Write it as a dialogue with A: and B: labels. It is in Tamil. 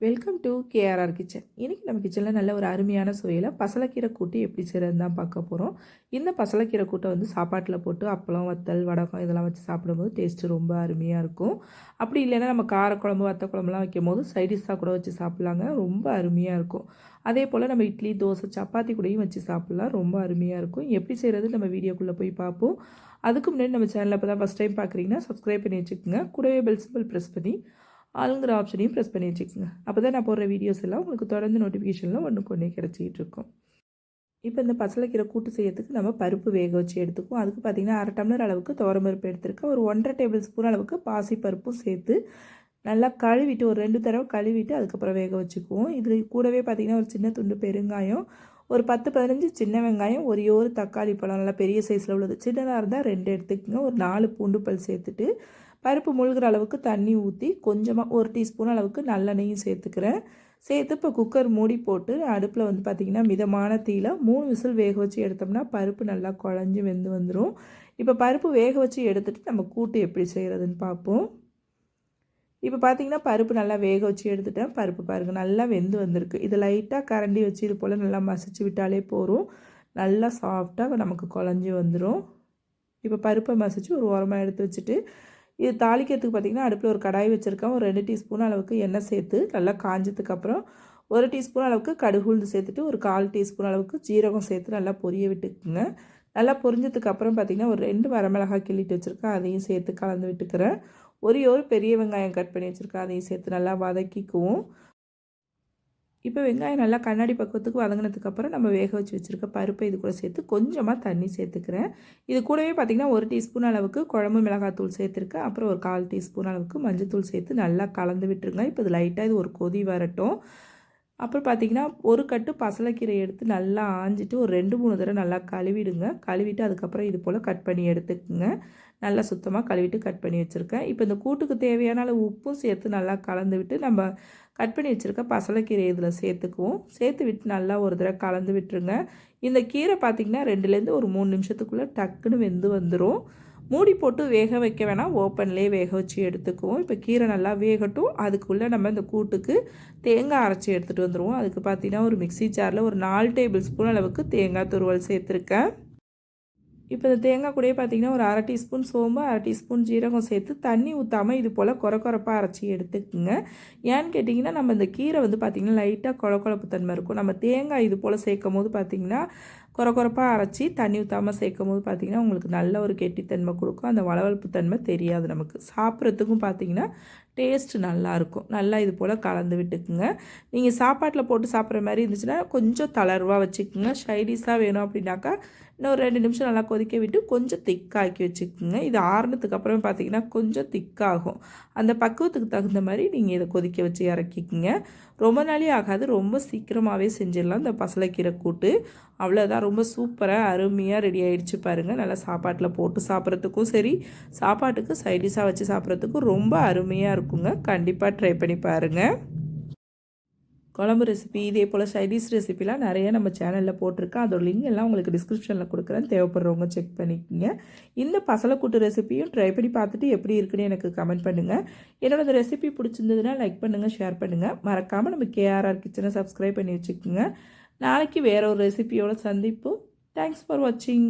A: Welcome to KRR kitchen. இன்றைக்கி நம்ம கிச்சனில் நல்ல ஒரு அருமையான சுவையில் பசலைக்கீரை கூட்டு எப்படி செய்கிறதுன்னு தான் பார்க்க போகிறோம். இந்த பசலைக்கீரை கூட்டை வந்து சாப்பாட்டில் போட்டு அப்பளம், வத்தல், வடகம் இதெல்லாம் வச்சு சாப்பிடும்போது டேஸ்ட்டு ரொம்ப அருமையாக இருக்கும். அப்படி இல்லைன்னா நம்ம காரக்குழம்பு, வத்த குழம்புலாம் வைக்கும் போது சைடிஷாக கூட வச்சு சாப்பிட்லாங்க. ரொம்ப அருமையாக இருக்கும். அதே போல் நம்ம இட்லி, தோசை, சப்பாத்தி கூடயும் வச்சு சாப்பிட்லாம். ரொம்ப அருமையாக இருக்கும். எப்படி செய்கிறது நம்ம வீடியோக்குள்ளே போய் பார்ப்போம். அதுக்கு முன்னாடி நம்ம சேனலில் இப்போ தான் ஃபஸ்ட் டைம் பார்க்குறீங்கன்னா சப்ஸ்கிரைப் பண்ணி வச்சுக்கோங்க. கூடவே பெல் சிம்பிள் ப்ரெஸ் பண்ணி ஆளுங்கிற ஆப்ஷனையும் ப்ரெஸ் பண்ணி வச்சுக்கோங்க. அப்போ தான் நான் போடுற வீடியோஸ் எல்லாம் உங்களுக்கு தொடர்ந்து நோட்டிஃபிகேஷனில் ஒன்றுக்கு ஒன்றே கிடச்சிக்கிட்டு இருக்கும். இப்போ இந்த பசலைக்கீரை கூட்டு செய்யறதுக்கு நம்ம பருப்பு வேக வச்சு எடுத்துக்குவோம். அதுக்கு பார்த்திங்கன்னா 1/2 டம்ளர் அளவுக்கு துவரம்பருப்பு எடுத்துருக்கேன். ஒரு 1½ டேபிள் ஸ்பூன் அளவுக்கு பாசிப்பருப்பும் சேர்த்து நல்லா கழுவிட்டு ஒரு 2 தடவை கழுவிட்டு அதுக்கப்புறம் வேக வச்சுக்குவோம். இது கூடவே பார்த்திங்கன்னா ஒரு சின்ன துண்டு பெருங்காயம், ஒரு 10-15 சின்ன வெங்காயம், ஒரே ஒரு தக்காளி பழம் நல்லா பெரிய சைஸில் உள்ளது, சின்னதாக இருந்தால் 2 எடுத்துக்கோங்க. ஒரு 4 பூண்டு பல் சேர்த்துட்டு பருப்பு முழுகிற அளவுக்கு தண்ணி ஊற்றி கொஞ்சமாக 1 டீஸ்பூன் அளவுக்கு நல்லெண்ணெயும் சேர்த்துக்கிறேன். சேர்த்து இப்போ குக்கர் மூடி போட்டு அடுப்பில் வந்து பார்த்திங்கன்னா மிதமான தீயில் 3 விசில் வேக வச்சு எடுத்தோம்னா பருப்பு நல்லா குழஞ்சி வெந்து வந்துடும். இப்போ பருப்பு வேக வச்சு எடுத்துகிட்டு நம்ம கூட்டு எப்படி செய்கிறதுன்னு பார்ப்போம். இப்போ பார்த்திங்கன்னா பருப்பு நல்லா வேக வச்சு எடுத்துட்டேன். பருப்பு பாருங்கள் நல்லா வெந்து வந்திருக்கு. இது லைட்டாக கரண்டி வச்சு இது போல் நல்லா மசிச்சு விட்டாலே போதும். நல்லா சாஃப்டாக நமக்கு குழஞ்சி வந்துடும். இப்போ பருப்பை மசிச்சு ஒரு ஓரமாக எடுத்து வச்சுட்டு இது தாளிக்கிறதுக்கு பார்த்திங்கன்னா அடுப்பில் ஒரு கடாய் வச்சுருக்கேன். ஒரு 2 டீஸ்பூன் அளவுக்கு எண்ணெய் சேர்த்து நல்லா காஞ்சதுக்கப்புறம் 1 டீஸ்பூன் அளவுக்கு கடுகு உளுந்து சேர்த்துட்டு ஒரு 1/4 டீஸ்பூன் அளவுக்கு ஜீரகம் சேர்த்து நல்லா பொரிய விட்டுக்குங்க. நல்லா பொரிஞ்சதுக்கப்புறம் பார்த்திங்கன்னா ஒரு 2 வரமிளகாய் கிள்ளிட்டு வச்சுருக்கேன், அதையும் சேர்த்து கலந்து விட்டுக்கிறேன். ஒரு பெரிய வெங்காயம் கட் பண்ணி வச்சுருக்கேன், அதையும் சேர்த்து நல்லா வதக்கிக்குவோம். இப்போ வெங்காயம் நல்லா கண்ணாடி பக்குவத்துக்கு வதங்கினதுக்கப்புறம் நம்ம வேக வச்சு வச்சுருக்க பருப்பை இது கூட சேர்த்து கொஞ்சமாக தண்ணி சேர்த்துக்கிறேன். இது கூடவே பார்த்திங்கன்னா 1 டீஸ்பூன் அளவுக்கு குழம்பு மிளகாத்தூள் சேர்த்துருக்கேன். அப்புறம் ஒரு 1/4 டீஸ்பூன் அளவுக்கு மஞ்சத்தூள் சேர்த்து நல்லா கலந்து விட்டுருங்க. இப்போ இது லைட்டாக இது ஒரு கொதி வரட்டும். அப்புறம் பார்த்திங்கன்னா ஒரு கட்டு பசலைக்கீரை எடுத்து நல்லா ஆஞ்சிட்டு ஒரு 2-3 தடவை நல்லா கழுவிடுங்க. கழுவிட்டு அதுக்கப்புறம் இது போல் கட் பண்ணி எடுத்துக்குங்க. நல்லா சுத்தமாக கழுவிட்டு கட் பண்ணி வச்சுருக்கேன். இப்போ இந்த கூட்டுக்கு தேவையான அளவு உப்பும் சேர்த்து நல்லா கலந்து விட்டு நம்ம கட் பண்ணி வச்சுருக்க பசலைக்கீரை இதில் சேர்த்துக்குவோம். சேர்த்து விட்டு நல்லா ஒரு தடவை கலந்து விட்டுருங்க. இந்த கீரை பார்த்திங்கன்னா 2லேருந்து ஒரு 3 நிமிஷத்துக்குள்ளே டக்குன்னு வெந்து வந்துடும். மூடி போட்டு வேக வைக்க வேணாம், ஓப்பன்லேயே வேக வச்சு எடுத்துக்குவோம். இப்போ கீரை நல்லா வேகட்டும். அதுக்குள்ளே நம்ம இந்த கூட்டுக்கு தேங்காய் அரைச்சி எடுத்துகிட்டு வந்துடுவோம். அதுக்கு பார்த்திங்கன்னா ஒரு மிக்ஸி ஜாரில் ஒரு 4 டேபிள் ஸ்பூன் அளவுக்கு தேங்காய் துருவல் சேர்த்துருக்கேன். இப்போ இந்த தேங்காய் கூடயே பார்த்திங்கன்னா ஒரு 1/2 டீஸ்பூன் சோம்பு, 1/2 டீஸ்பூன் ஜீரகம் சேர்த்து தண்ணி ஊற்றாமல் இது போல் கொரப்பாக அரைச்சி எடுத்துக்குங்க. ஏன்னு கேட்டிங்கன்னா நம்ம இந்த கீரை வந்து பார்த்திங்கன்னா லைட்டாக கொழப்பு தன்மை இருக்கும். நம்ம தேங்காய் இது போல் சேர்க்கும் போது பார்த்திங்கன்னா கொரப்பாக அரைச்சி தண்ணி ஊற்றாமல் சேர்க்கும் போது பார்த்திங்கன்னா உங்களுக்கு நல்ல ஒரு கெட்டித்தன்மை கொடுக்கும். அந்த வளவளப்பு தன்மை தெரியாது நமக்கு. சாப்பிட்றதுக்கும் பார்த்திங்கன்னா டேஸ்ட்டு நல்லாயிருக்கும். நல்லா இது போல் கலந்து விட்டுக்குங்க. நீங்கள் சாப்பாட்டில் போட்டு சாப்பிட்ற மாதிரி இருந்துச்சுன்னா கொஞ்சம் தளர்வாக வச்சுக்கோங்க. சைடிஷாக வேணும் அப்படின்னாக்கா இன்னும் ஒரு 2 நிமிஷம் நல்லா கொதிக்க விட்டு கொஞ்சம் திக்காக்கி வச்சுக்கோங்க. இது ஆறுனதுக்கப்புறம் பார்த்திங்கன்னா கொஞ்சம் திக்காகும். அந்த பக்குவத்துக்கு தகுந்த மாதிரி நீங்கள் இதை கொதிக்க வச்சு இறக்கிக்குங்க. ரொம்ப நாளே ஆகாது, ரொம்ப சீக்கிரமாகவே செஞ்சிடலாம் இந்த பசலைக்கீரை கூட்டு. அவ்வளோதான், ரொம்ப சூப்பராக அருமையாக ரெடி ஆகிடுச்சு பாருங்கள். நல்லா சாப்பாட்டில் போட்டு சாப்பிட்றதுக்கும் சரி, சாப்பாட்டுக்கு சைடிஷாக வச்சு சாப்பிட்றதுக்கும் ரொம்ப அருமையாக இருக்குங்க. கண்டிப்பாக ட்ரை பண்ணி பாருங்கள். குழம்பு ரெசிபி இதே போல் சைடிஷ் ரெசிபிலாம் நிறைய நம்ம சேனலில் போட்டிருக்கேன். அதோட லிங்க் எல்லாம் உங்களுக்கு டிஸ்கிரிப்ஷனில் கொடுக்குறேன், தேவைப்படுறவங்க செக் பண்ணிக்கோங்க. இந்த பசலைக்கூட்டு ரெசிபியும் ட்ரை பண்ணி பார்த்துட்டு எப்படி இருக்குன்னு எனக்கு கமெண்ட் பண்ணுங்கள். என்னோட இந்த ரெசிபி பிடிச்சிருந்ததுன்னா லைக் பண்ணுங்கள், ஷேர் பண்ணுங்கள். மறக்காமல் நம்ம கேஆர்ஆர் கிச்சனை சப்ஸ்கிரைப் பண்ணி வச்சுக்கோங்க. நாளைக்கு வேறு ஒரு ரெசிபியோட சந்திப்போம். தேங்க்ஸ் ஃபார் வாட்சிங்.